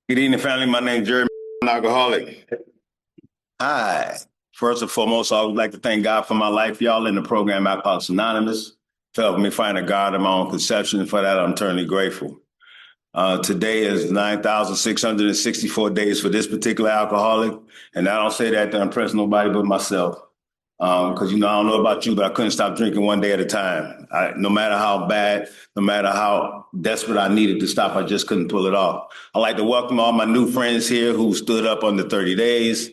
Good evening, family. My name is Jerry. I'm an alcoholic. Hi. First and foremost, I would like to thank God for my life. Y'all in the program Alcoholics Anonymous to help me find a God in my own conception. And for that, I'm eternally grateful. Today is 9,664 days for this particular alcoholic. And I don't say that to impress nobody but myself. Because, I don't know about you, but I couldn't stop drinking one day at a time. No matter how bad, no matter how desperate I needed to stop, I just couldn't pull it off. I'd like to welcome all my new friends here who stood up under 30 days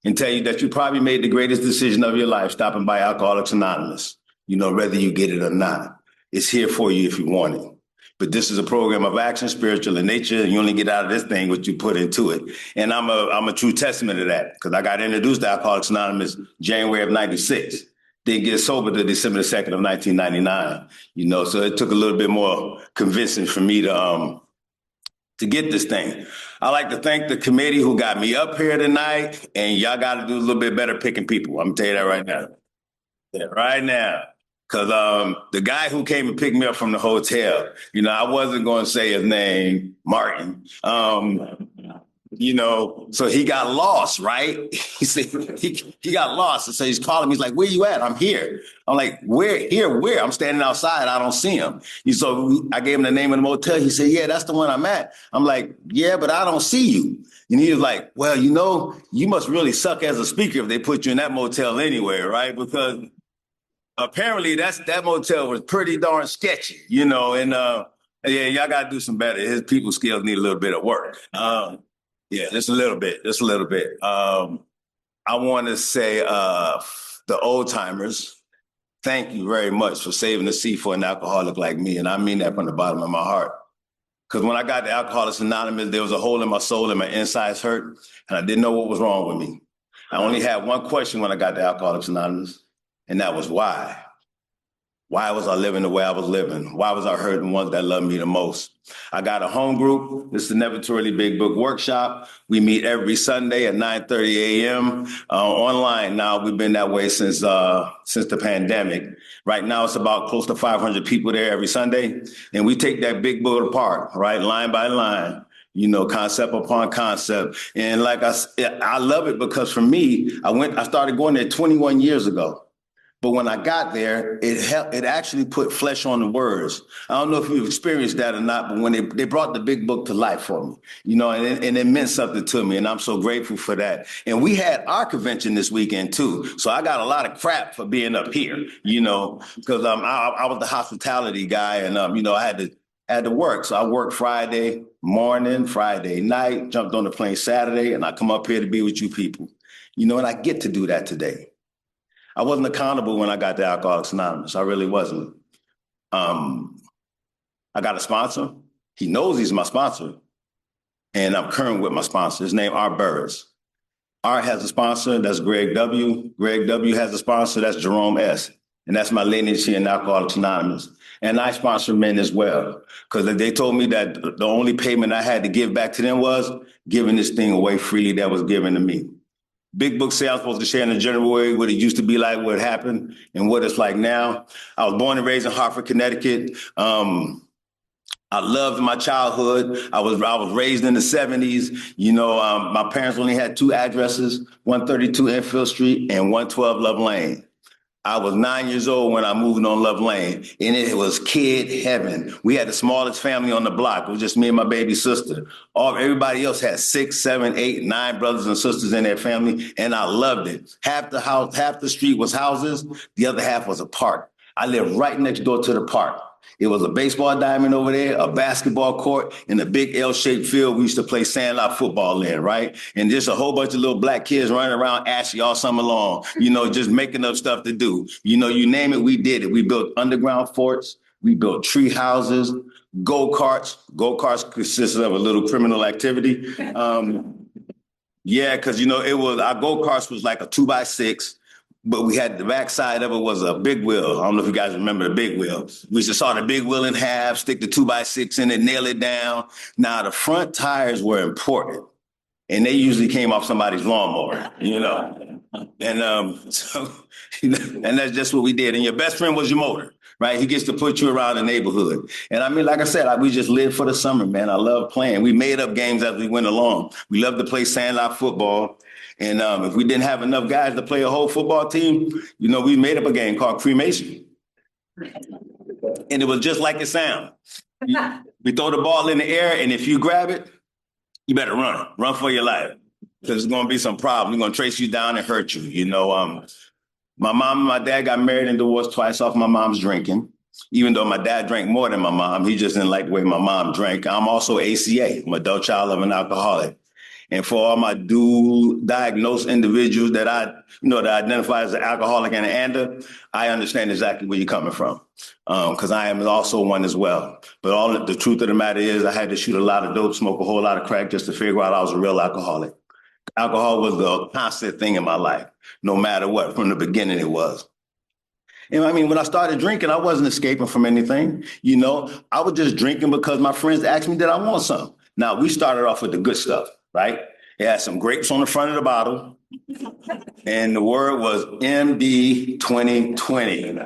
and tell you that you probably made the greatest decision of your life stopping by Alcoholics Anonymous. Whether you get it or not. It's here for you if you want it. But this is a program of action, spiritual in nature, and you only get out of this thing what you put into it. And I'm a true testament of that because I got introduced to Alcoholics Anonymous January of '96. Didn't get sober to December 2nd of 1999. So it took a little bit more convincing for me to get this thing. I like to thank the committee who got me up here tonight, and y'all got to do a little bit better picking people. I'm gonna tell you that right now. Yeah, right now. Because the guy who came and picked me up from the hotel, I wasn't going to say his name, Martin. So he got lost, right? He said he got lost. And so he's calling me. He's like, "Where you at?" "I'm here." I'm like, "Where? Here? Where?" I'm standing outside. I don't see him. So I gave him the name of the motel. He said, "Yeah, that's the one I'm at." I'm like, "Yeah, but I don't see you." And he was like, "Well, you must really suck as a speaker if they put you in that motel anywhere, right? Because apparently that motel was pretty darn sketchy, and yeah, y'all got to do some better. His people skills need a little bit of work. Yeah, just a little bit, just a little bit. I want to say the old timers, thank you very much for saving the seat for an alcoholic like me. And I mean that from the bottom of my heart. Because when I got to Alcoholics Anonymous, there was a hole in my soul and my insides hurt, and I didn't know what was wrong with me. I only had one question when I got to Alcoholics Anonymous, and that was why. Why was I living the way I was living? Why was I hurting ones that loved me the most? I got a home group. This is the Never Too Early Big Book Workshop. We meet every Sunday at 9:30 a.m. Online. Now we've been that way since the pandemic. Right now it's about close to 500 people there every Sunday, and we take that big book apart, right, line by line. Concept upon concept. And like I love it because for me, I started going there 21 years ago. But when I got there, it actually put flesh on the words. I don't know if you've experienced that or not, but when they brought the big book to life for me, and it meant something to me, and I'm so grateful for that. And we had our convention this weekend too, so I got a lot of crap for being up here, because I was the hospitality guy, and I had to work, so I worked Friday morning, Friday night, jumped on the plane Saturday, and I come up here to be with you people, and I get to do that today. I wasn't accountable when I got to Alcoholics Anonymous. I really wasn't. I got a sponsor. He knows he's my sponsor. And I'm current with my sponsor. His name, Art Burris. Art has a sponsor. That's Greg W. Greg W. has a sponsor. That's Jerome S. And that's my lineage here in Alcoholics Anonymous. And I sponsor men as well. Because they told me that the only payment I had to give back to them was giving this thing away freely that was given to me. Big book say I'm supposed to share in a general way what it used to be like, what happened, and what it's like now. I was born and raised in Hartford, Connecticut. I loved my childhood. I was raised in the 70s. My parents only had two addresses, 132 Enfield Street and 112 Love Lane. I was 9 years old when I moved on Love Lane, and it was kid heaven. We had the smallest family on the block. It was just me and my baby sister. Everybody else had 6, 7, 8, 9 brothers and sisters in their family, and I loved it. Half the street was houses. The other half was a park. I lived right next door to the park. It was a baseball diamond over there, a basketball court, and a big L-shaped field we used to play sandlot football in, right? And just a whole bunch of little black kids running around ashy all summer long, just making up stuff to do. You name it, we did it. We built underground forts. We built tree houses, go-karts. Go-karts consisted of a little criminal activity. Yeah, because, it was, our go-karts was like a 2x6. But we had the backside of it was a big wheel. I don't know if you guys remember the big wheel. We used to saw the big wheel in half, stick the 2x6 in it, nail it down. Now, the front tires were important, and they usually came off somebody's lawnmower, And so, and that's just what we did. And your best friend was your motor. right? He gets to put you around the neighborhood. And I mean, like I said, we just live for the summer, man. I love playing. We made up games as we went along. We love to play sandlot football. And if we didn't have enough guys to play a whole football team, we made up a game called cremation. And it was just like it sounds. We throw the ball in the air, and if you grab it, you better run for your life. Because there's going to be some problem. We're going to trace you down and hurt you. My mom and my dad got married and divorced twice off my mom's drinking. Even though my dad drank more than my mom, he just didn't like the way my mom drank. I'm also ACA, I'm adult child of an alcoholic. And for all my dual diagnosed individuals that that identify as an alcoholic and an ANDA, I understand exactly where you're coming from, because I am also one as well. But the truth of the matter is, I had to shoot a lot of dope, smoke a whole lot of crack just to figure out I was a real alcoholic. Alcohol was the constant thing in my life, no matter what. From the beginning, it was. And I mean, when I started drinking, I wasn't escaping from anything. I was just drinking because my friends asked me, did I want some? Now, we started off with the good stuff, right? It had some grapes on the front of the bottle, and the word was MD 2020.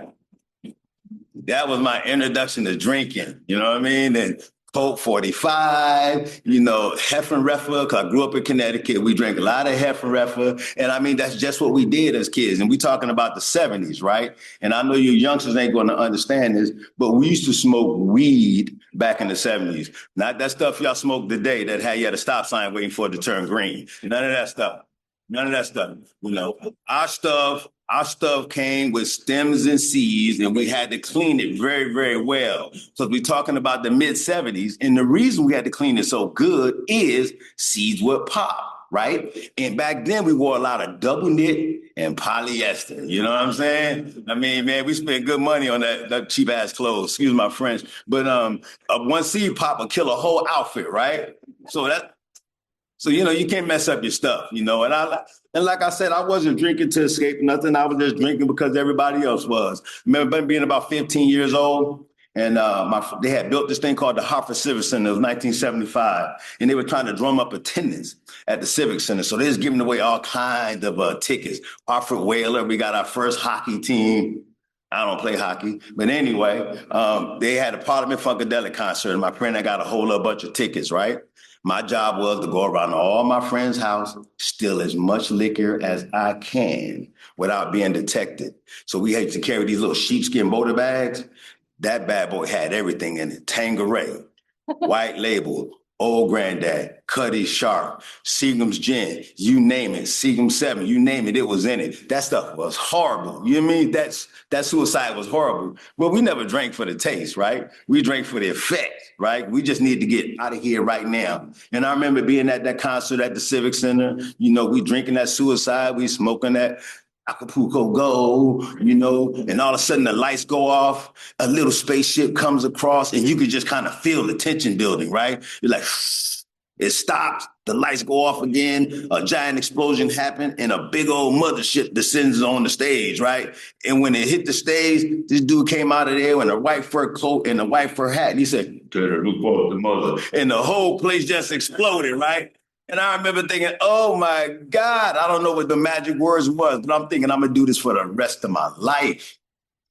That was my introduction to drinking, you know what I mean? And Coke 45, Heffenreffer, because I grew up in Connecticut. We drank a lot of Heffenreffer. And I mean, that's just what we did as kids. And we're talking about the 70s, right? And I know you youngsters ain't going to understand this, but we used to smoke weed back in the 70s. Not that stuff y'all smoke today that had you at a stop sign waiting for it to turn green. None of that stuff. None of that stuff. Our stuff came with stems and seeds, and we had to clean it very, very well. So we're talking about the mid-70s, and the reason we had to clean it so good is seeds would pop, right? And back then, we wore a lot of double knit and polyester. You know what I'm saying? I mean, man, we spent good money on that cheap-ass clothes. Excuse my French. But one seed pop would kill a whole outfit, right? So, you can't mess up your stuff, and like I said, I wasn't drinking to escape nothing. I was just drinking because everybody else was. I remember being about 15 years old, and they had built this thing called the Hartford Civic Center. It was 1975, and they were trying to drum up attendance at the Civic Center. So they was giving away all kinds of tickets. Hartford Whaler, we got our first hockey team. I don't play hockey, but anyway, they had a Parliament Funkadelic concert, and my friend, I got a whole bunch of tickets, right? My job was to go around all my friends' house, steal as much liquor as I can without being detected. So we had to carry these little sheepskin motor bags. That bad boy had everything in it. Tanqueray, White Label, Old Granddad, Cuddy Sharp, Seagram's Gin, you name it, Seagram 7, you name it, it was in it. That stuff was horrible. You know what I mean? That suicide was horrible. But we never drank for the taste, right? We drank for the effect, right? We just need to get out of here right now. And I remember being at that concert at the Civic Center, we drinking that suicide, we smoking that Acapulco Gold, and all of a sudden the lights go off, a little spaceship comes across, and you could just kind of feel the tension building, right? You're like, it stops, the lights go off again, a giant explosion happened, and a big old mothership descends on the stage, right? And when it hit the stage, this dude came out of there in a white fur coat and a white fur hat, and he said, "Turn the mother," and the whole place just exploded, right? And I remember thinking, oh my God, I don't know what the magic words was, but I'm thinking I'm gonna do this for the rest of my life.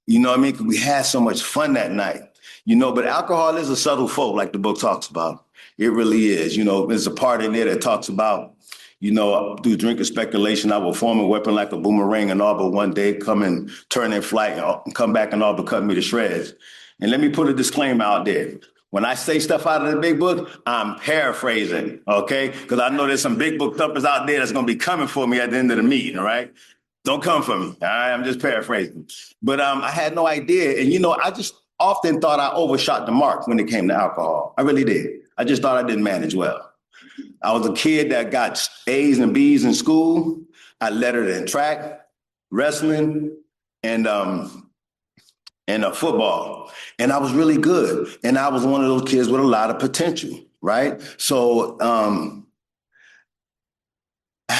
You know what I mean? Because we had so much fun that night. But alcohol is a subtle foe, like the book talks about. It really is. There's a part in there that talks about, through drinking speculation, I will form a weapon like a boomerang and all but one day come and turn in flight and come back and all but cut me to shreds. And let me put a disclaimer out there. When I say stuff out of the big book, I'm paraphrasing, okay? Because I know there's some big book thumpers out there that's going to be coming for me at the end of the meeting, all right? Don't come for me, all right? I'm just paraphrasing. But I had no idea. And, I just often thought I overshot the mark when it came to alcohol. I really did. I just thought I didn't manage well. I was a kid that got A's and B's in school. I lettered in track, wrestling, and football. And I was really good. And I was one of those kids with a lot of potential, right? So I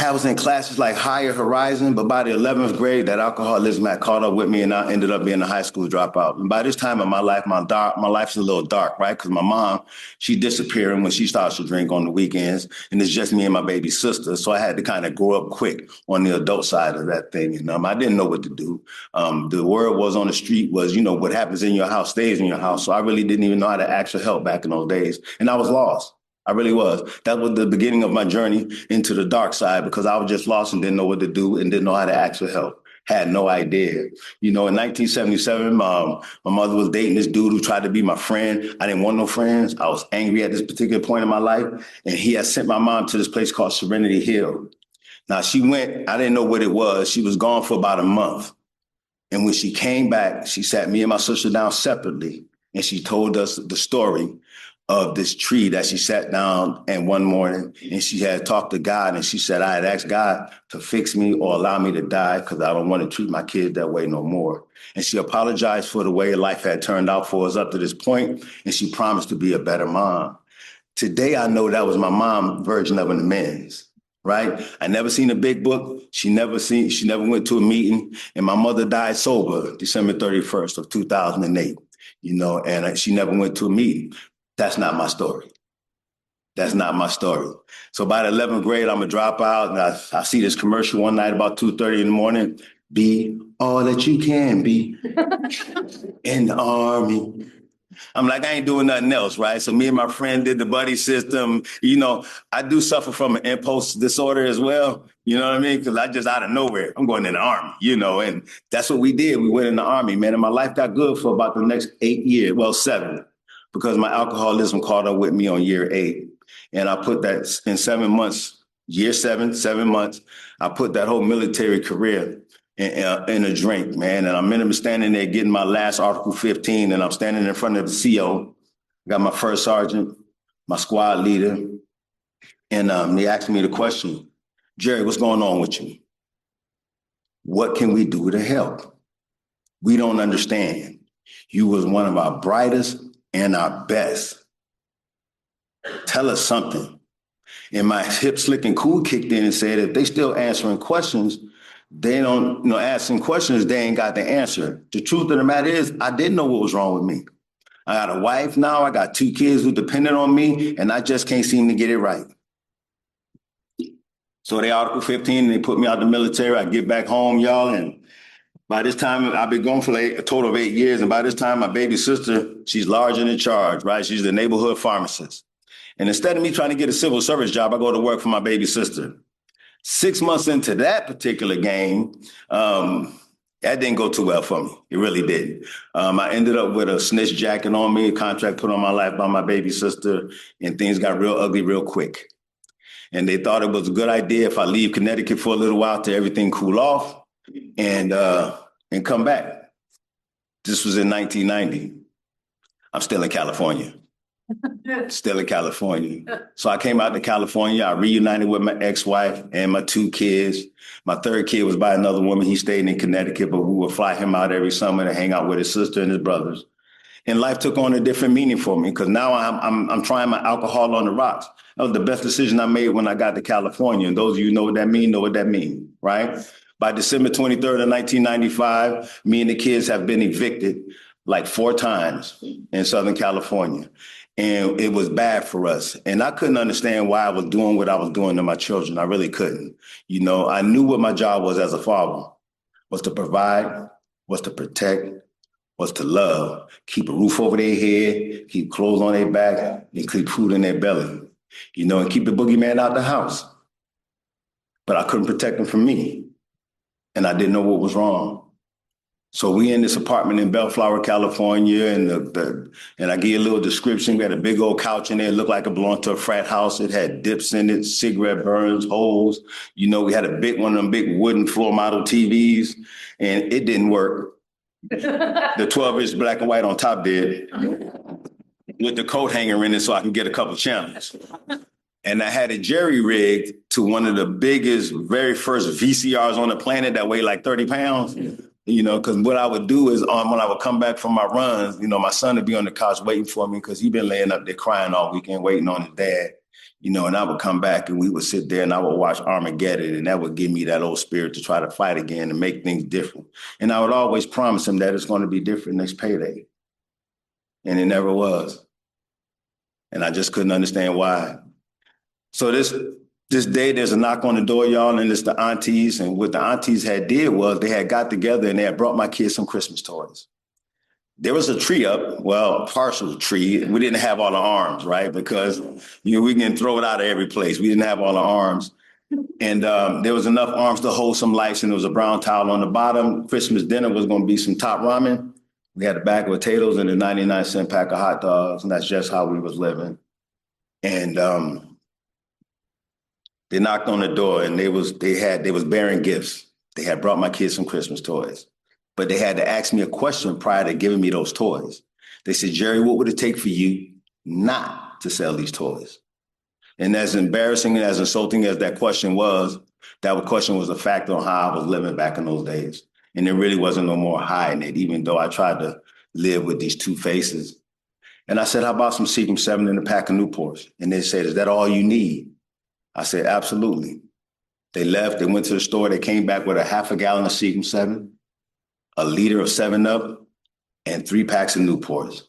was in classes like Higher Horizon, but by the 11th grade, that alcoholism had caught up with me, and I ended up being a high school dropout. And by this time in my life, my life's a little dark, right? Because my mom, she disappearing when she starts to drink on the weekends, and it's just me and my baby sister. So I had to kind of grow up quick on the adult side of that thing. And I didn't know what to do. The word was on the street was, what happens in your house stays in your house. So I really didn't even know how to ask for help back in those days, and I was lost. I really was. That was the beginning of my journey into the dark side because I was just lost and didn't know what to do and didn't know how to ask for help. Had no idea. In 1977, my mother was dating this dude who tried to be my friend. I didn't want no friends. I was angry at this particular point in my life. And he had sent my mom to this place called Serenity Hill. Now she went, I didn't know what it was. She was gone for about a month. And when she came back, she sat me and my sister down separately. And she told us the story of this tree that she sat down and one morning and she had talked to God and she said, I had asked God to fix me or allow me to die because I don't want to treat my kids that way no more. And she apologized for the way life had turned out for us up to this point, and she promised to be a better mom. Today, I know that was my mom's version of an amends, right? I never seen a big book. She never went to a meeting, and my mother died sober December 31st of 2008, and she never went to a meeting. That's not my story. That's not my story. So by the 11th grade, I'm a dropout, and I see this commercial one night about 2:30 in the morning. Be all that you can be in the Army. I'm like, I ain't doing nothing else, right? So me and my friend did the buddy system. I do suffer from an impulse disorder as well. You know what I mean? Because I just out of nowhere, I'm going in the Army, and that's what we did. We went in the Army, man, and my life got good for about the next 8 years, well, 7. Because my alcoholism caught up with me on year 8. And I put that in 7 months, year 7 months, I put that whole military career in a drink, man. And I remember standing there getting my last Article 15, and I'm standing in front of the CO. Got my first sergeant, my squad leader, and they asked me the question, Jerry, what's going on with you? What can we do to help? We don't understand. You was one of our brightest and our best. Tell us something. And my hip slick and cool kicked in and said, if they still answering questions, they don't, asking questions, they ain't got the answer. The truth of the matter is, I didn't know what was wrong with me. I got a wife now, I got 2 kids who depended on me, and I just can't seem to get it right. So they Article 15, they put me out the military. I get back home, y'all, and by this time, I've been gone for a total of 8 years. And by this time, my baby sister, she's large and in charge, right? She's the neighborhood pharmacist. And instead of me trying to get a civil service job, I go to work for my baby sister. 6 months into that particular game, that didn't go too well for me. It really didn't. I ended up with a snitch jacket on me, a contract put on my life by my baby sister, and things got real ugly real quick. And they thought it was a good idea if I leave Connecticut for a little while till everything cool off and come back. This was in 1990. I'm still in California. Still in California. So I came out to California. I reunited with my ex-wife and my 2 kids. My 3rd kid was by another woman. He stayed in Connecticut, but we would fly him out every summer to hang out with his sister and his brothers. And life took on a different meaning for me because now I'm trying my alcohol on the rocks. That was the best decision I made when I got to California. And those of you who know what that means, right? By December 23rd of 1995, me and the kids have been evicted like 4 times in Southern California. And it was bad for us. And I couldn't understand why I was doing what I was doing to my children. I really couldn't. I knew what my job was as a father, was to provide, was to protect, was to love, keep a roof over their head, keep clothes on their back, and keep food in their belly, and keep the boogeyman out the house. But I couldn't protect them from me. And I didn't know what was wrong. So we in this apartment in Bellflower, California, and I give you a little description. We had a big old couch in there. It looked like it belonged to a frat house. It had dips in it, cigarette burns, holes. We had one of them big wooden floor model TVs, and it didn't work. The 12-inch black and white on top did, with the coat hanger in it so I can get a couple channels. And I had it jerry-rigged to one of the biggest, very first VCRs on the planet that weighed like 30 pounds. Because what I would do is when I would come back from my runs, my son would be on the couch waiting for me because he'd been laying up there crying all weekend, waiting on his dad. And I would come back and we would sit there and I would watch Armageddon, and that would give me that old spirit to try to fight again and make things different. And I would always promise him that it's going to be different next payday. And it never was. And I just couldn't understand why. So this day, there's a knock on the door, y'all, and it's the aunties. And what the aunties had did was they had got together and they had brought my kids some Christmas toys. There was a tree up, well, a partial tree. We didn't have all the arms, right? Because, we can throw it out of every place. We didn't have all the arms. And there was enough arms to hold some lights, and there was a brown towel on the bottom. Christmas dinner was going to be some top ramen. We had a bag of potatoes and a 99-cent pack of hot dogs, and that's just how we was living. And they knocked on the door, and they was bearing gifts. They had brought my kids some Christmas toys. But they had to ask me a question prior to giving me those toys. They said, Jerry, what would it take for you not to sell these toys? And as embarrassing and as insulting as that question was a factor on how I was living back in those days. And there really wasn't no more hiding it, even though I tried to live with these two faces. And I said, how about some Seagram 7 and a pack of Newports? And they said, is that all you need? I said, absolutely. They left, they went to the store, they came back with a half a gallon of Seagram 7, a liter of 7-Up, and 3 packs of Newports.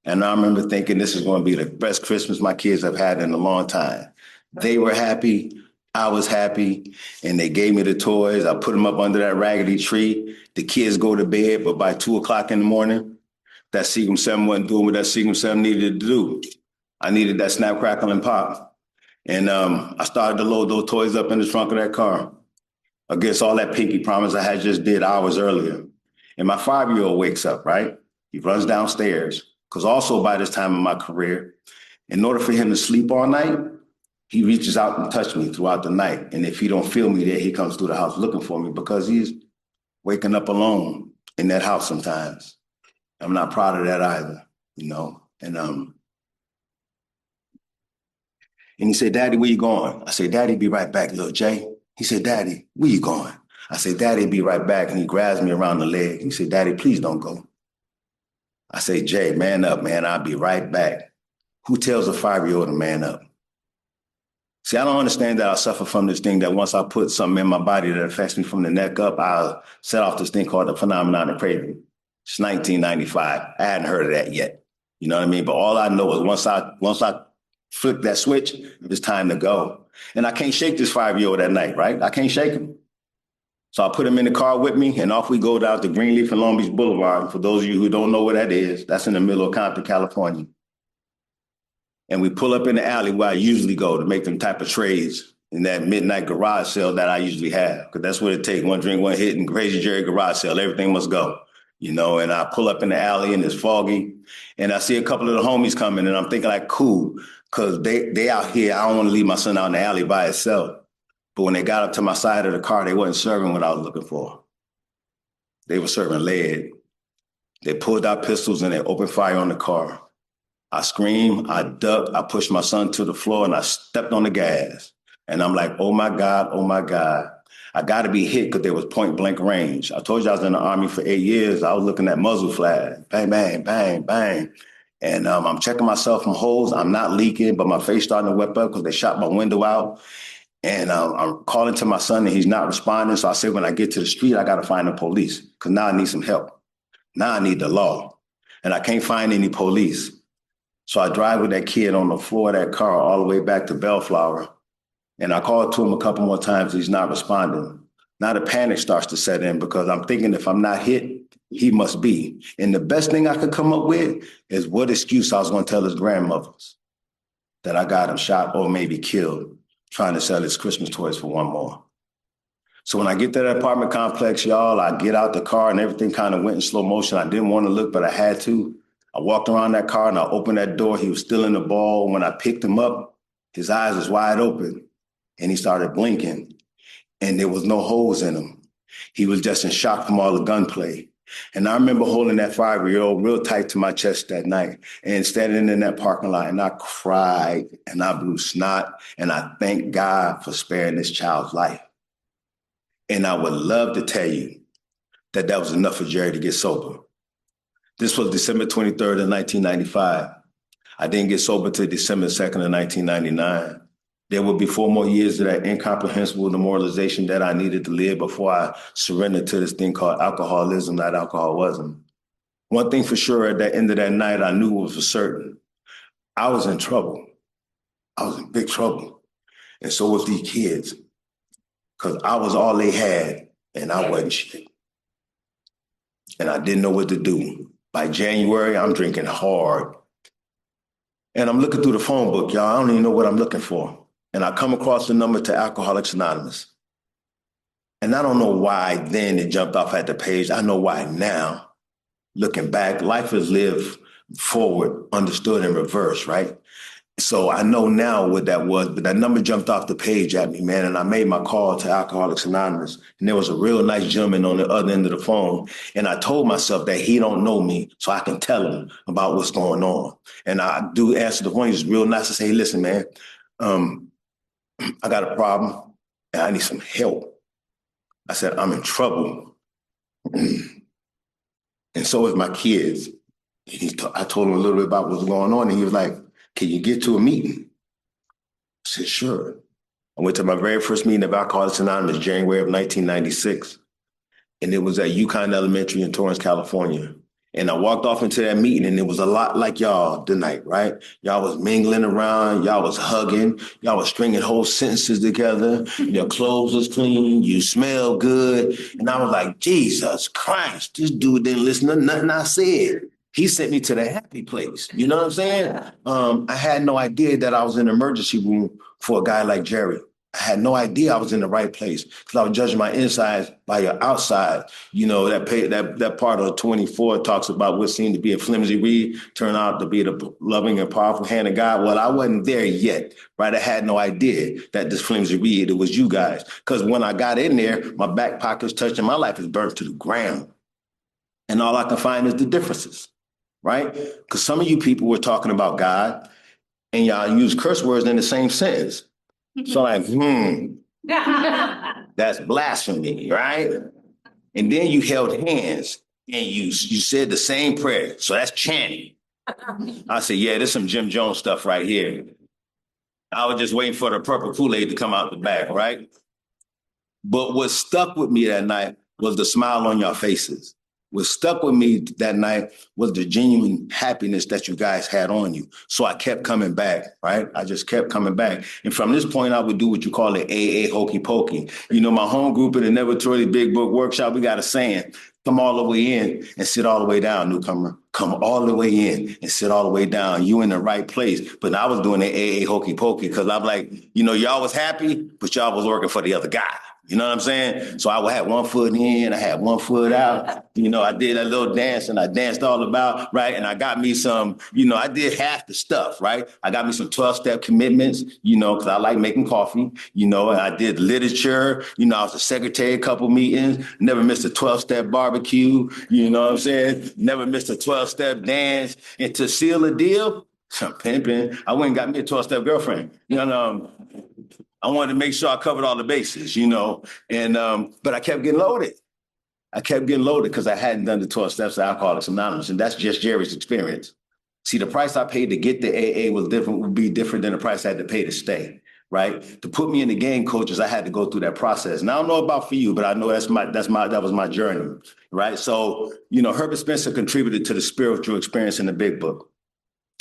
And I remember thinking this is going to be the best Christmas my kids have had in a long time. They were happy, I was happy, and they gave me the toys. I put them up under that raggedy tree. The kids go to bed, but by 2 o'clock in the morning, that Seagram 7 wasn't doing what that Seagram 7 needed to do. I needed that snap, crackle, and pop. And I started to load those toys up in the trunk of that car against all that pinky promise I had just did hours earlier. And my 5-year-old wakes up, right? He runs downstairs, because also by this time in my career, in order for him to sleep all night, he reaches out and touches me throughout the night. And if he don't feel me there, he comes through the house looking for me because he's waking up alone in that house sometimes. I'm not proud of that either, And he said, Daddy, where you going? I said, Daddy, be right back, little Jay. He said, Daddy, where you going? I said, Daddy, be right back. And he grabs me around the leg. He said, Daddy, please don't go. I say, Jay, man up, man. I'll be right back. Who tells a 5-year-old to man up? See, I don't understand that I suffer from this thing that once I put something in my body that affects me from the neck up, I'll set off this thing called the phenomenon of craving. It's 1995. I hadn't heard of that yet. You know what I mean? But all I know is once I flip that switch, it's time to go. And I can't shake this 5-year-old at night, right? I can't shake him. So I put him in the car with me, and off we go down to Greenleaf and Long Beach Boulevard. For those of you who don't know where that is, that's in the middle of Compton, California. And we pull up in the alley where I usually go to make them type of trades in that midnight garage sale that I usually have, because that's what it takes. One drink, one hit, and Crazy Jerry garage sale. Everything must go, and I pull up in the alley and it's foggy, and I see a couple of the homies coming, and I'm thinking like, cool, because they out here. I don't want to leave my son out in the alley by himself. But when they got up to my side of the car, they wasn't serving what I was looking for. They were serving lead. They pulled out pistols and they opened fire on the car. I screamed, I ducked, I pushed my son to the floor, and I stepped on the gas. And I'm like, oh my God, oh my God. I got to be hit because there was point blank range. I told you I was in the Army for 8 years. I was looking at muzzle flash, bang, bang, bang, bang. And I'm checking myself from holes. I'm not leaking, but my face starting to wet up because they shot my window out. And I'm calling to my son and he's not responding. So I said, when I get to the street, I got to find the police because now I need some help. Now I need the law. And I can't find any police. So I drive with that kid on the floor of that car all the way back to Bellflower. And I called to him a couple more times. He's not responding. Now the panic starts to set in because I'm thinking if I'm not hit, he must be. And the best thing I could come up with is what excuse I was going to tell his grandmothers that I got him shot or maybe killed trying to sell his Christmas toys for one more. So when I get to that apartment complex, y'all, I get out the car and everything kind of went in slow motion. I didn't want to look, but I had to. I walked around that car and I opened that door. He was still in the ball. When I picked him up, his eyes was wide open and he started blinking and there was no holes in him. He was just in shock from all the gunplay. And I remember holding that 5-year-old real tight to my chest that night and standing in that parking lot, and I cried and I blew snot and I thank God for sparing this child's life. And I would love to tell you that that was enough for Jerry to get sober. This was December 23rd of 1995. I didn't get sober till December 2nd of 1999. There would be 4 more years of that incomprehensible demoralization that I needed to live before I surrendered to this thing called alcoholism, that alcoholism. One thing for sure, at the end of that night, I knew was for certain. I was in trouble. I was in big trouble. And so was these kids, because I was all they had and I wasn't shit. And I didn't know what to do. By January, I'm drinking hard. And I'm looking through the phone book, y'all. I don't even know what I'm looking for. And I come across the number to Alcoholics Anonymous. And I don't know why then it jumped off at the page. I know why now. Looking back, life is lived forward, understood in reverse, right? So I know now what that was, but that number jumped off the page at me, man. And I made my call to Alcoholics Anonymous. And there was a real nice gentleman on the other end of the phone. And I told myself that he don't know me, so I can tell him about what's going on. And I do answer the phone. He's real nice to say, hey, listen, man, I got a problem and I need some help. I said, I'm in trouble. And so is my kids. I told him a little bit about what's going on. And he was like, can you get to a meeting? I said, sure. I went to my very first meeting of Alcoholics Anonymous, January of 1996. And it was at UConn Elementary in Torrance, California. And I walked off into that meeting and it was a lot like y'all tonight, right? Y'all was mingling around, y'all was hugging, y'all was stringing whole sentences together. Your clothes was clean, you smell good. And I was like, Jesus Christ, this dude didn't listen to nothing I said. He sent me to the happy place. You know what I'm saying? I had no idea that I was in the emergency room for a guy like Jerry. I had no idea I was in the right place because I was judging my insides by your outside. You know, that part of 24 talks about what seemed to be a flimsy reed turned out to be the loving and powerful hand of God. Well, I wasn't there yet, right? I had no idea that this flimsy reed, it was you guys. Because when I got in there, my back pocket's touching, my life is burnt to the ground. And all I can find is the differences, right? Because some of you people were talking about God and y'all use curse words in the same sentence. So like, that's blasphemy, right? And then you held hands and you said the same prayer. So that's chanting. I said, yeah, there's some Jim Jones stuff right here. I was just waiting for the purple Kool-Aid to come out the back, right? But what stuck with me that night was the smile on your faces. What stuck with me that night was the genuine happiness that you guys had on you. So I kept coming back, right? I just kept coming back. And from this point, I would do what you call the AA hokey pokey. You know, my home group in the Never Truly Big Book Workshop, we got a saying, come all the way in and sit all the way down, newcomer. Come all the way in and sit all the way down. You in the right place. But I was doing the AA hokey pokey because I'm like, you know, y'all was happy, but y'all was working for the other guy. You know what I'm saying? So I would have one foot in, I had one foot out. You know, I did a little dance and I danced all about, right? And I got me some, you know, I did half the stuff, right? I got me some 12-step commitments, you know, because I like making coffee, you know, and I did literature. You know, I was a secretary, a couple meetings, never missed a 12-step barbecue, you know what I'm saying? Never missed a 12-step dance. And to seal a deal, pimping, I went and got me a 12-step girlfriend. You know, I wanted to make sure I covered all the bases, you know, and but I kept getting loaded. I kept getting loaded because I hadn't done the 12 steps of Alcoholics Anonymous, and that's just Jerry's experience. See, the price I paid to get the AA would be different than the price I had to pay to stay, right? To put me in the game, coaches, I had to go through that process. And I don't know about for you, but I know that was my journey, right? So, you know, Herbert Spencer contributed to the spiritual experience in the Big Book.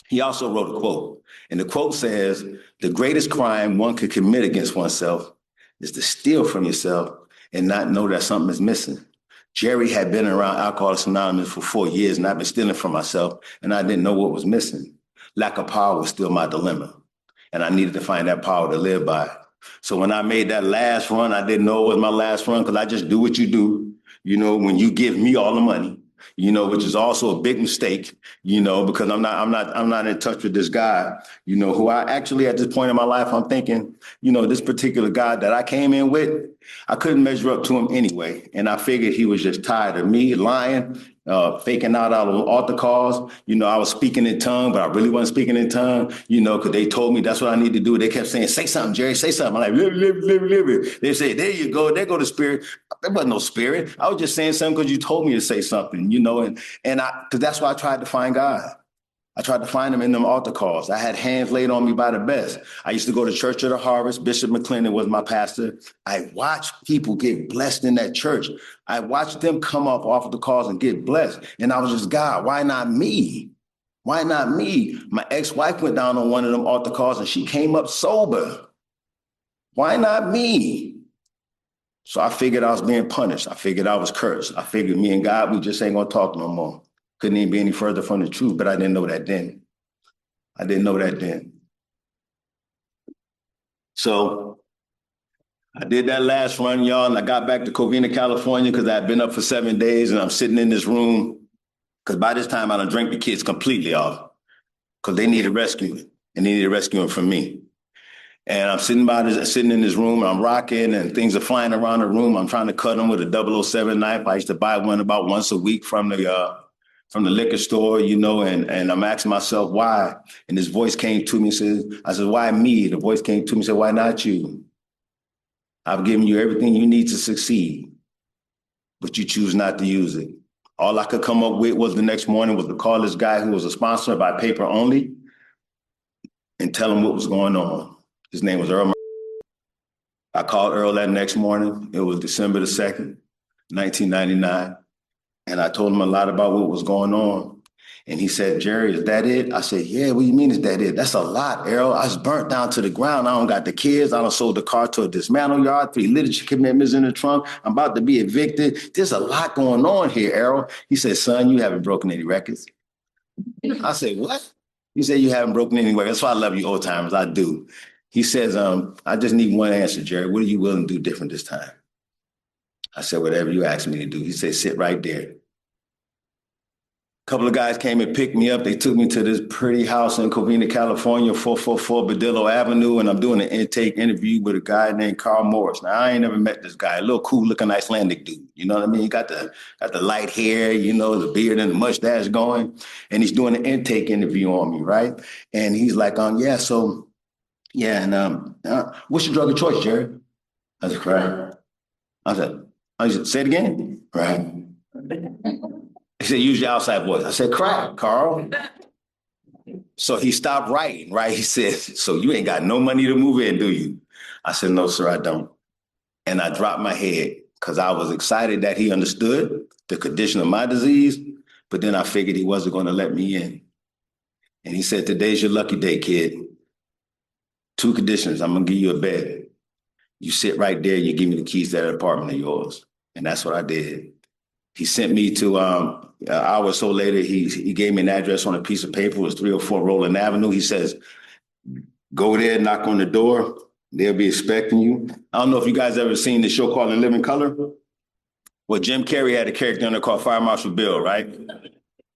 He also wrote a quote, and the quote says, the greatest crime one could commit against oneself is to steal from yourself and not know that something is missing. Jerry had been around Alcoholics Anonymous for 4 years, and I've been stealing from myself, and I didn't know what was missing. Lack of power was still my dilemma, and I needed to find that power to live by. So when I made that last run, I didn't know it was my last run because I just do what you do. You know, when you give me all the money, you know, which is also a big mistake, you know, because I'm not in touch with this guy, you know, who I actually at this point in my life, I'm thinking, you know, this particular guy that I came in with, I couldn't measure up to him anyway. And I figured he was just tired of me lying, faking out on altar calls. You know, I was speaking in tongue, but I really wasn't speaking in tongue, you know, because they told me that's what I need to do. They kept saying, say something, Jerry, say something. I'm like, live. They say, there you go. There go the spirit. There wasn't no spirit. I was just saying something because you told me to say something, you know, and because that's why I tried to find God. I tried to find him in them altar calls. I had hands laid on me by the best. I used to go to Church of the Harvest. Bishop McClendon was my pastor. I watched people get blessed in that church. I watched them come up off of the calls and get blessed. And I was just, God, why not me? Why not me? My ex-wife went down on one of them altar calls and she came up sober. Why not me? So I figured I was being punished. I figured I was cursed. I figured me and God, we just ain't gonna talk no more. Couldn't even be any further from the truth, but I didn't know that then. I didn't know that then. So I did that last run, y'all, and I got back to Covina, California, because I had been up for 7 days, and I'm sitting in this room, because by this time I done drank the kids completely off, because they needed rescuing, and they needed rescuing from me. And I'm sitting in this room, and I'm rocking, and things are flying around the room. I'm trying to cut them with a 007 knife. I used to buy one about once a week from the liquor store, you know, and I'm asking myself why. And this voice came to me and said, I said, why me? The voice came to me and said, why not you? I've given you everything you need to succeed, but you choose not to use it. All I could come up with was the next morning was to call this guy who was a sponsor by paper only and tell him what was going on. His name was Earl. I called Earl that next morning. It was December the 2nd, 1999. And I told him a lot about what was going on. And he said, Jerry, is that it? I said, yeah, what do you mean is that it? That's a lot, Earl. I was burnt down to the ground. I don't got the kids. I done sold the car to a dismantle yard, 3 literature commitments in the trunk. I'm about to be evicted. There's a lot going on here, Earl. He said, son, you haven't broken any records. I said, what? He said, you haven't broken any records. That's why I love you old timers. I do. He says, I just need one answer, Jerry. What are you willing to do different this time? I said, whatever you ask me to do. He said, sit right there. A couple of guys came and picked me up. They took me to this pretty house in Covina, California, 444 Badillo Avenue, and I'm doing an intake interview with a guy named Carl Morris. Now, I ain't never met this guy, a little cool-looking Icelandic dude. You know what I mean? He got the light hair, you know, the beard and the mustache going, and he's doing an intake interview on me, right? And he's like, yeah, and what's your drug of choice, Jerry? I said, crack. I said, say it again. Right. He said, use your outside voice. I said, crack, Carl. So he stopped writing, right? He said, so you ain't got no money to move in, do you? I said, no, sir, I don't. And I dropped my head because I was excited that he understood the condition of my disease, but then I figured he wasn't going to let me in. And he said, today's your lucky day, kid. 2 conditions. I'm going to give you a bed. You sit right there. You give me the keys to that apartment of yours. And that's what I did. He sent me to, an hour or so later, he gave me an address on a piece of paper. It was 304 Roland Avenue. He says, go there, knock on the door. They'll be expecting you. I don't know if you guys ever seen the show called In Living Color. Well, Jim Carrey had a character in there called Fire Marshal Bill, right?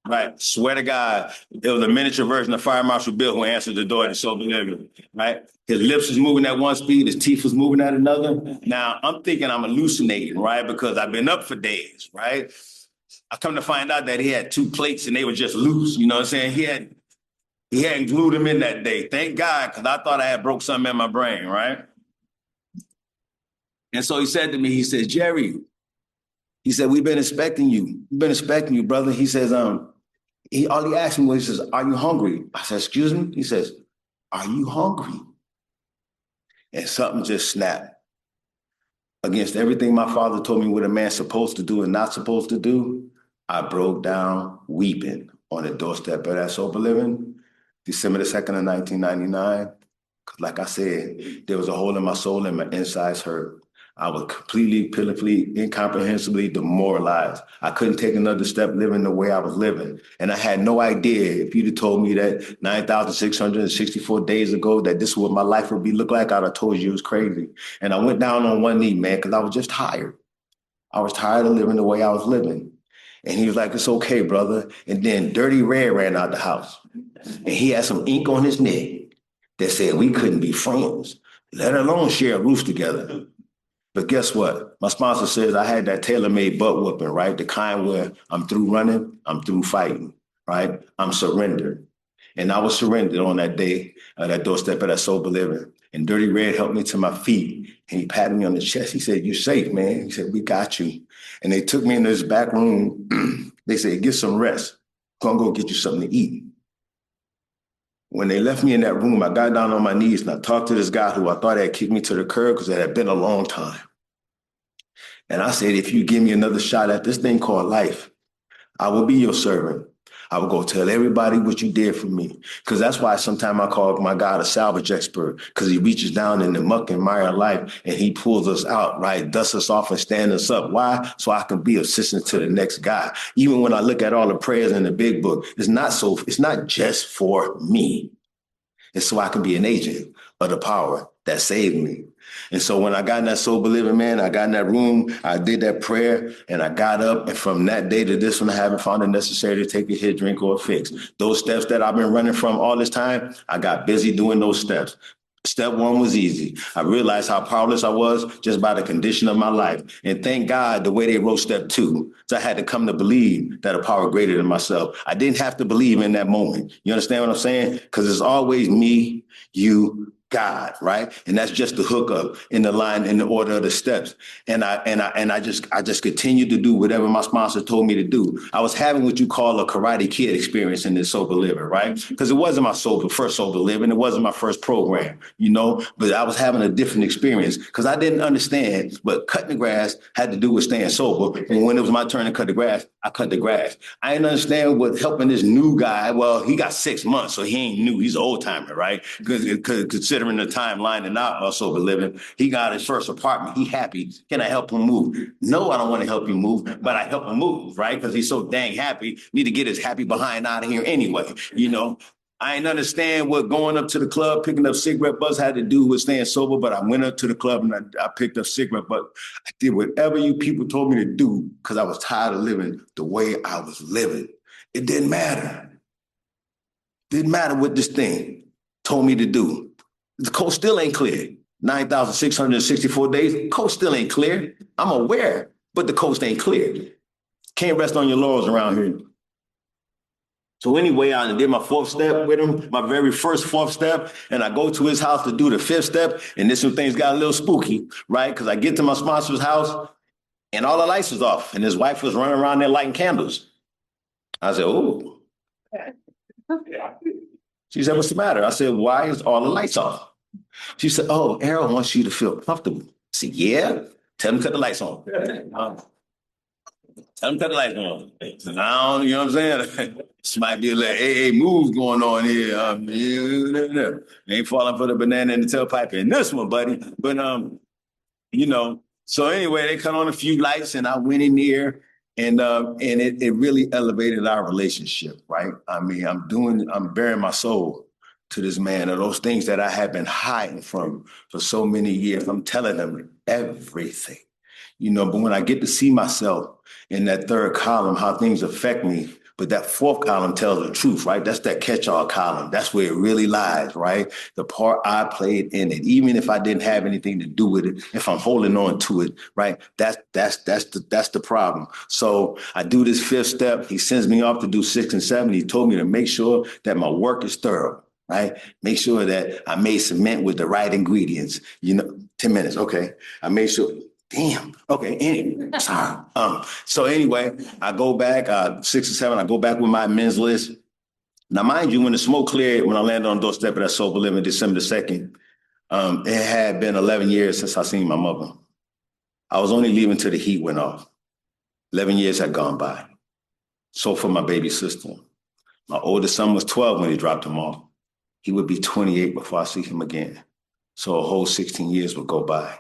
Right. Swear to God, it was a miniature version of Fire Marshal Bill who answered the door and so delivered. Right. His lips was moving at one speed, his teeth was moving at another. Now I'm thinking I'm hallucinating, right? Because I've been up for days, right? I come to find out that he had 2 plates and they were just loose. You know what I'm saying? He hadn't glued them in that day. Thank God, because I thought I had broke something in my brain, right? And so he said to me, he said, Jerry, he said, we've been expecting you. We've been expecting you, brother. He says, all he asked me was, he says, are you hungry? I said, excuse me? He says, are you hungry? And something just snapped. Against everything my father told me what a man's supposed to do and not supposed to do, I broke down weeping on the doorstep of that sober living, December the 2nd of 1999. Because like I said, there was a hole in my soul and my insides hurt. I was completely, pitifully, incomprehensibly demoralized. I couldn't take another step living the way I was living. And I had no idea if you'd have told me that 9,664 days ago that this is what my life would be look like, I'd have told you it was crazy. And I went down on one knee, man, because I was just tired. I was tired of living the way I was living. And he was like, it's okay, brother. And then Dirty Red ran out the house. And he had some ink on his neck that said we couldn't be friends, let alone share a roof together. But guess what? My sponsor says I had that tailor-made butt whooping, right? The kind where I'm through running, I'm through fighting, right? I'm surrendered. And I was surrendered on that day, that doorstep of that sober living. And Dirty Red helped me to my feet. And he patted me on the chest. He said, you're safe, man. He said, we got you. And they took me in this back room. They said, get some rest. Gonna go get you something to eat. When they left me in that room, I got down on my knees and I talked to this guy who I thought had kicked me to the curb because it had been a long time. And I said, if you give me another shot at this thing called life, I will be your servant. I will go tell everybody what you did for me. Because that's why sometimes I call my God a salvage expert, because he reaches down in the muck and mire of life and he pulls us out, right? Dusts us off and stands us up. Why? So I can be assistant to the next guy. Even when I look at all the prayers in the big book, it's not just for me. It's so I can be an agent of the power that saved me. And so when I got in that sober living, man, I got in that room, I did that prayer, and I got up. And from that day to this one, I haven't found it necessary to take a hit, drink, or a fix. Those steps that I've been running from all this time, I got busy doing those steps. Step one was easy. I realized how powerless I was just by the condition of my life. And thank God the way they wrote step two. So I had to come to believe that a power greater than myself. I didn't have to believe in that moment. You understand what I'm saying? Because it's always me, you, God, right? And that's just the hookup in the line, in the order of the steps. And I just continued to do whatever my sponsor told me to do. I was having what you call a Karate Kid experience in this sober living, right? Because it wasn't my first sober living. It wasn't my first program, but I was having a different experience because I didn't understand what cutting the grass had to do with staying sober. And when it was my turn to cut the grass, I cut the grass. I didn't understand what helping this new guy. Well, he got 6 months, so he ain't new. He's an old timer, right? Because considering the timeline and not sober living, he got his first apartment. He happy. Can I help him move? No, I don't want to help you move, but I help him move, right? Because he's so dang happy. Need to get his happy behind out of here anyway, I didn't understand what going up to the club, picking up cigarette butts had to do with staying sober, but I went up to the club and I picked up cigarette butts. I did whatever you people told me to do because I was tired of living the way I was living. It didn't matter. Didn't matter what this thing told me to do. The coast still ain't clear. 9,664 days, coast still ain't clear. I'm aware, but the coast ain't clear. Can't rest on your laurels around here. So anyway, I did my fourth step with him, my very first fourth step, and I go to his house to do the fifth step, and this when things got a little spooky, right? Because I get to my sponsor's house, and all the lights was off, and his wife was running around there lighting candles. I said, oh. She said, what's the matter? I said, why is all the lights off? She said, oh, Errol wants you to feel comfortable. I said, yeah? Tell him to cut the lights on. Tell him to cut the lights on. Now, you know what I'm saying? This might be a little AA move going on here. Ain't falling for the banana in the tailpipe in this one, buddy. But, so anyway, they cut on a few lights and I went in there and it really elevated our relationship, right? I mean, I'm bearing my soul to this man, or those things that I have been hiding from for so many years. I'm telling them everything, but when I get to see myself in that third column, how things affect me, but that fourth column tells the truth, right? That's that catch-all column. That's where it really lies, right? The part I played in it, even if I didn't have anything to do with it, if I'm holding on to it, right? That's the problem. So I do this fifth step. He sends me off to do 6 and 7. He told me to make sure that my work is thorough. Right? Make sure that I made cement with the right ingredients. 10 minutes. Okay. I made sure. Damn. Okay. Anyway, sorry. So anyway, I go back 6 or 7. I go back with my men's list. Now, mind you, when the smoke cleared, when I landed on the doorstep of that sober living December the 2nd, it had been 11 years since I seen my mother. I was only leaving till the heat went off. 11 years had gone by. So for my baby sister. My oldest son was 12 when he dropped him off. He would be 28 before I see him again. So a whole 16 years would go by.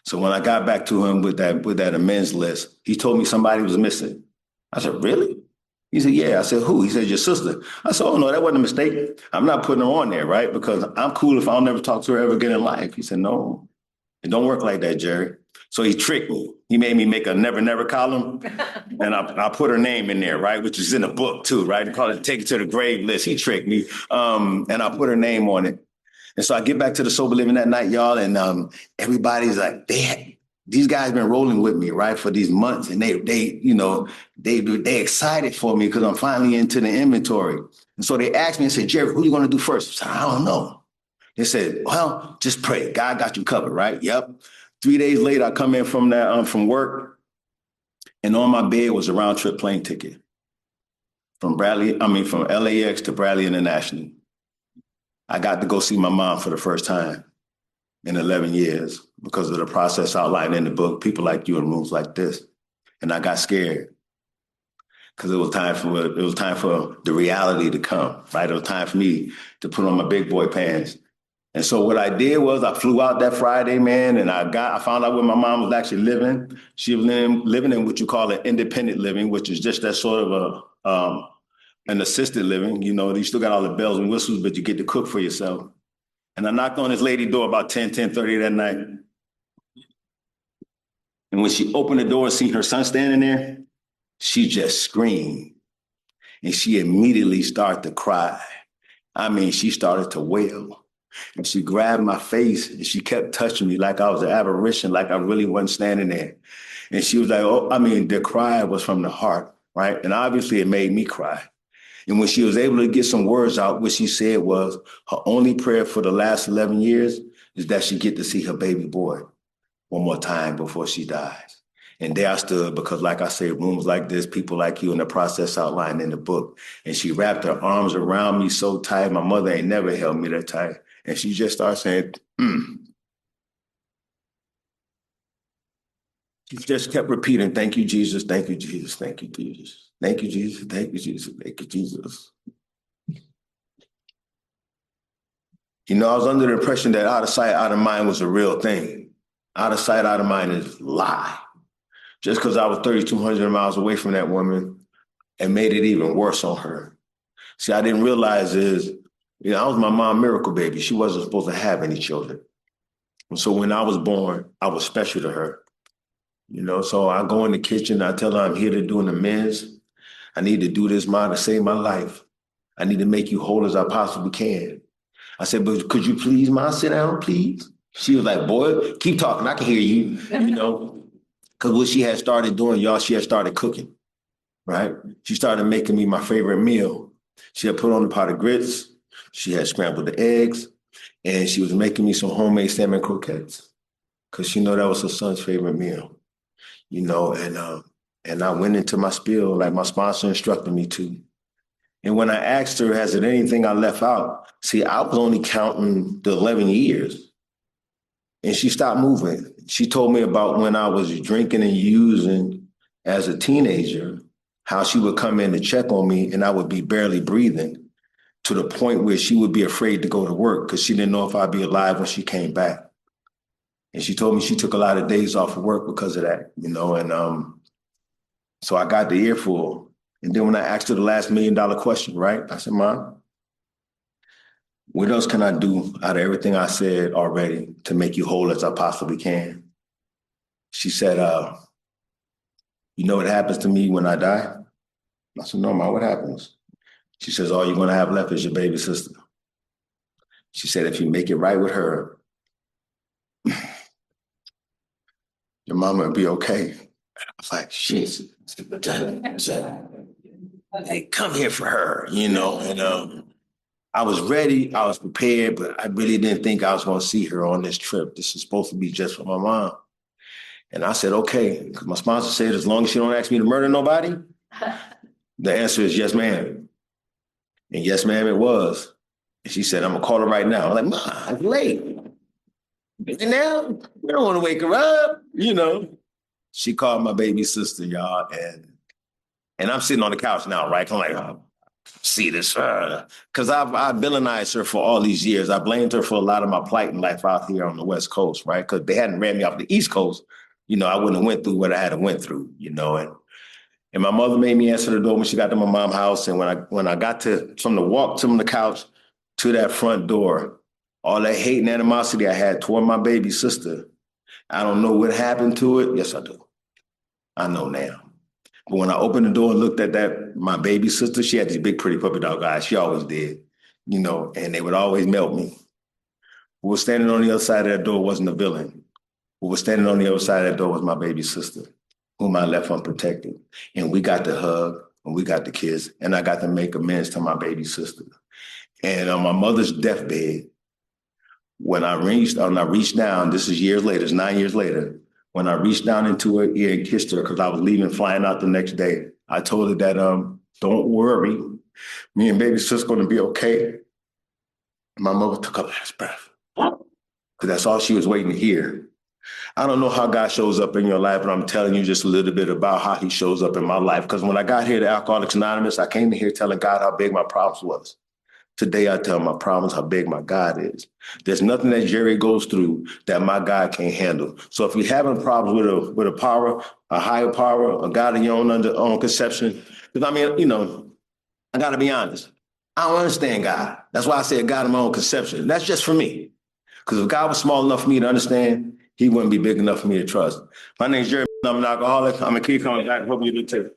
So when I got back to him with that amends list, he told me somebody was missing. I said, really? He said, yeah. I said, who? He said, your sister. I said, oh, no, that wasn't a mistake. I'm not putting her on there, right? Because I'm cool if I'll never talk to her ever again in life. He said, no, it don't work like that, Jerry. So he tricked me. He made me make a never, never column. And I put her name in there, right? Which is in the book too, right? They call it Take It to the Grave list. He tricked me. And I put her name on it. And so I get back to the sober living that night, y'all. And everybody's like, these guys been rolling with me, right? For these months. And they excited for me because I'm finally into the inventory. And so they asked me and said, Jerry, who you going to do first? I said, I don't know. They said, well, just pray. God got you covered, right? Yep. 3 days later, I come in from work, and on my bed was a round trip plane ticket from LAX to Bradley International. I got to go see my mom for the first time in 11 years because of the process outlined in the book, people like you in rooms like this. And I got scared because it was time for the reality to come, right? It was time for me to put on my big boy pants. And so what I did was I flew out that Friday, man, and I found out where my mom was actually living. She was living in what you call an independent living, which is just that sort of an assisted living. You know, you still got all the bells and whistles, but you get to cook for yourself. And I knocked on this lady's door about 10:30 that night. And when she opened the door and seen her son standing there, she just screamed. And she immediately started to cry. I mean, she started to wail. And she grabbed my face and she kept touching me like I was an apparition, like I really wasn't standing there. And she was like, oh, I mean, the cry was from the heart, right? And obviously it made me cry. And when she was able to get some words out, what she said was her only prayer for the last 11 years is that she get to see her baby boy one more time before she dies. And there I stood because, like I say, rooms like this, people like you in the process outlined in the book. And she wrapped her arms around me so tight. My mother ain't never held me that tight. And she just started saying, She just kept repeating, thank you, Jesus, thank you, Jesus, thank you, Jesus. Thank you, Jesus, thank you, Jesus, thank you, Jesus. You know, I was under the impression that out of sight, out of mind was a real thing. Out of sight, out of mind is a lie. Just because I was 3,200 miles away from that woman, it made it even worse on her. See, I didn't realize I was my mom's miracle baby. She wasn't supposed to have any children. And so when I was born, I was special to her. You know, so I go in the kitchen, I tell her I'm here to do an amends. I need to do this, Mom, to save my life. I need to make you whole as I possibly can. I said, but could you please, Mom, sit down, please? She was like, boy, keep talking. I can hear you, you know. Because what she had started doing, y'all, she had started cooking, right? She started making me my favorite meal. She had put on a pot of grits. She had scrambled the eggs. And she was making me some homemade salmon croquettes because she knew that was her son's favorite meal, you know. And I went into my spiel like my sponsor instructed me to. And when I asked her, has there anything I left out? See, I was only counting the 11 years. And she stopped moving. She told me about when I was drinking and using as a teenager, how she would come in to check on me and I would be barely breathing to the point where she would be afraid to go to work because she didn't know if I'd be alive when she came back. And she told me she took a lot of days off of work because of that, you know. And so I got the earful. And then when I asked her the last $1 million question, right? I said, Mom, what else can I do out of everything I said already to make you whole as I possibly can? She said, you know what happens to me when I die? I said, no, Mom, what happens? She says, all you're going to have left is your baby sister. She said, if you make it right with her, your mama will be okay. I was like, shit. Hey, come here for her, you know. And I was ready, I was prepared, but I really didn't think I was going to see her on this trip. This is supposed to be just for my mom. And I said, okay, because my sponsor said, as long as you don't ask me to murder nobody, the answer is yes, ma'am. And yes, ma'am, it was. And she said, I'm going to call her right now. I'm like, Mom, it's late. And now, we don't want to wake her up, you know. She called my baby sister, y'all, and I'm sitting on the couch now, right? I'm like, oh, see this, because I've villainized her for all these years. I blamed her for a lot of my plight in life out here on the West Coast, right? Because they hadn't ran me off the East Coast, you know, I wouldn't have went through what I had to went through, you know. And my mother made me answer the door when she got to my mom's house. And when I got from the walk from the couch to that front door, all that hate and animosity I had toward my baby sister, I don't know what happened to it. Yes, I do. I know now. But when I opened the door and looked at my baby sister, she had these big, pretty puppy dog eyes. She always did, you know, and they would always melt me. Who was standing on the other side of that door wasn't a villain. Who was standing on the other side of that door was my baby sister, whom I left unprotected. And we got to hug and we got to kiss, and I got to make amends to my baby sister. And on my mother's deathbed, when I reached down, this is years later, it's 9 years later, when I reached down into her ear and kissed her because I was leaving, flying out the next day, I told her that, don't worry, me and baby sister's going to be okay. My mother took a last breath because that's all she was waiting to hear. I don't know how God shows up in your life, but I'm telling you just a little bit about how he shows up in my life. Because when I got here to Alcoholics Anonymous, I came in here telling God how big my problems was. Today, I tell my problems how big my God is. There's nothing that Jerry goes through that my God can't handle. So if you're having problems with a power, a higher power, a God of your own conception, because I mean, I got to be honest. I don't understand God. That's why I said God of my own conception. That's just for me. Because if God was small enough for me to understand, he wouldn't be big enough for me to trust. My name's Jerry. I'm an alcoholic. I'm a key coming back. Hope you do too.